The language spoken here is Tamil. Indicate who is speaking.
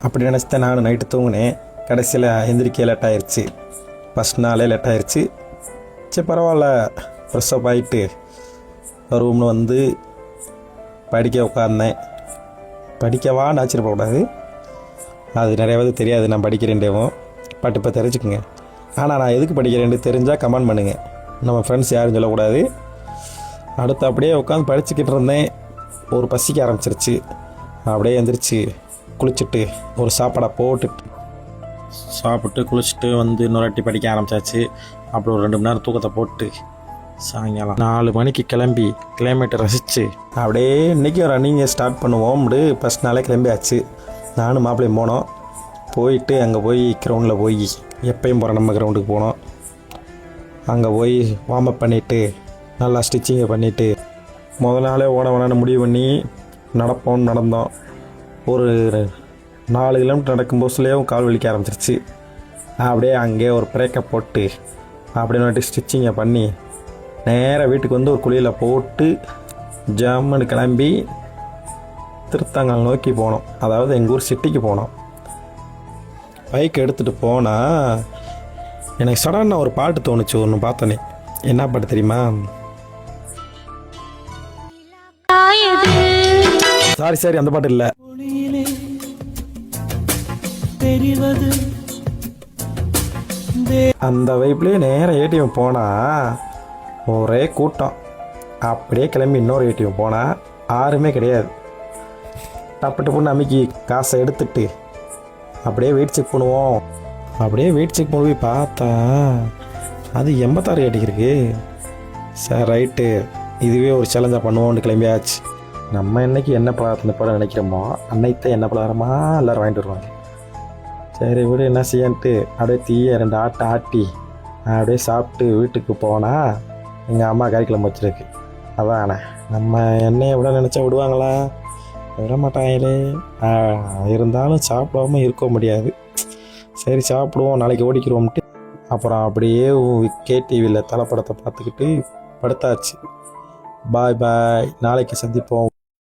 Speaker 1: அப்படி நினச்சிட்டேன். நானும் நைட்டு தூங்கினேன். கடைசியில் எந்திரிக்க லேட் ஆயிடுச்சு. ஃபஸ்ட் நாளே லேட் ஆயிடுச்சு. சரி பரவாயில்ல, ஃப்ரெஷ்ஷப் ஆகிட்டு ரூமில் வந்து படிக்க உட்காந்தேன். படிக்கவான்னு ஆச்சரியப்படக்கூடாது, அது நிறைய பேருக்கு தெரியாது நான் படிக்கிறேன்டேவும். பட் இப்போ தெரிஞ்சுக்குங்க. ஆனால் நான் எதுக்கு படிக்கிறேன்னு தெரிஞ்சால் கமெண்ட் பண்ணுங்கள். நம்ம ஃப்ரெண்ட்ஸ் யாரும் சொல்லக்கூடாது. அடுத்து அப்படியே உட்காந்து படிச்சுக்கிட்டு இருந்தேன். ஒரு பசிக்க ஆரம்பிச்சிருச்சு. அப்படியே எழுந்திரிச்சு குளிச்சுட்டு ஒரு சாப்பாடை போட்டுட்டு சாப்பிட்டு குளிச்சுட்டு வந்து இன்னொரு வாட்டி படிக்க ஆரம்பித்தாச்சு. அப்புறம் ஒரு 2 மணி நேரம் தூக்கத்தை போட்டு சாயங்காலம் 4 மணிக்கு கிளம்பி கிளைமேட்டை ரசித்து அப்படியே இன்றைக்கி ரன்னிங்கை ஸ்டார்ட் பண்ணுவோம். ஃபஸ்ட் நாளே கிளம்பியாச்சு. நானும் மாப்பிள்ளையும் போனோம். போயிட்டு அங்கே போய் கிரவுண்டில் போய் எப்பயும் போகிற நம்ம கிரவுண்டுக்கு போனோம். அங்கே போய் வார்ம் அப் பண்ணிவிட்டு நல்லா ஸ்டிச்சிங்கை பண்ணிவிட்டு முதல் நாளே ஓட வேணான்னு முடிவு பண்ணி நடப்போம்னு நடந்தோம். ஒரு 4 கிலோமீட்டர் நடக்கும்போதுலேயும் கால் வலிக்க ஆரம்பிச்சிருச்சு. அப்படியே அங்கேயே ஒரு பிரேக்கை போட்டு அப்படியே நட்டு ஸ்டிச்சிங்கை பண்ணி நேராக வீட்டுக்கு வந்து ஒரு குழியில் போட்டு ஜம்முன்னு கிளம்பி திருத்தங்கால் நோக்கி போனோம். அதாவது எங்கள் ஊர் சிட்டிக்கு போனோம். பைக் எடுத்துகிட்டு போனால் எனக்கு சடனாக ஒரு பாட்டு தோணுச்சு. ஒன்று பார்த்தோன்னே. என்ன பாட்டு தெரியுமா? சாரி அந்த பாட்டு இல்லை. அந்த வைப்லேயே நேராக ஏடிஎம் போனால் ஒரே கூட்டம். அப்படியே கிளம்பி இன்னொரு ஏடிஎம் போனால் யாருமே கிடையாது. டப்பு டப்புன்னு அன்னைக்கு காசை எடுத்துட்டு அப்படியே வெயிட் செக் பண்ணுவோம். அப்படியே வெயிட் செக் பண்ணி போய் பார்த்தா அது 86 அடிக்கிருக்கு. சார் ரைட்டு, இதுவே ஒரு சேலஞ்சாக பண்ணுவோம்னு கிளம்பியாச்சு. நம்ம என்னைக்கு என்ன பலகாரத்தில் போட நினைக்கிறோமோ அன்னைத்தான் என்ன பலகாரமா எல்லோரும் வாங்கிட்டு வருவாங்க. சரி விடு, என்ன செய்யன்ட்டு அப்படியே தீய 2 ஆட்டை ஆட்டி அப்படியே சாப்பிட்டு வீட்டுக்கு போனால் எங்கள் அம்மா கறிக்கிழமை வச்சுருக்கு. அதானே நம்ம எண்ணெயை விட நினச்சா விடுவாங்களா? விட மாட்டாங்களே. இருந்தாலும் சாப்பிடாம இருக்க முடியாது. சரி சாப்பிடுவோம், நாளைக்கு ஓடிக்கிறோம்ட்டு அப்புறம் அப்படியே KTVயில் தலைப்படத்தை பார்த்துக்கிட்டு படுத்தாச்சு. பாய் பாய், நாளைக்கு சந்திப்போம்.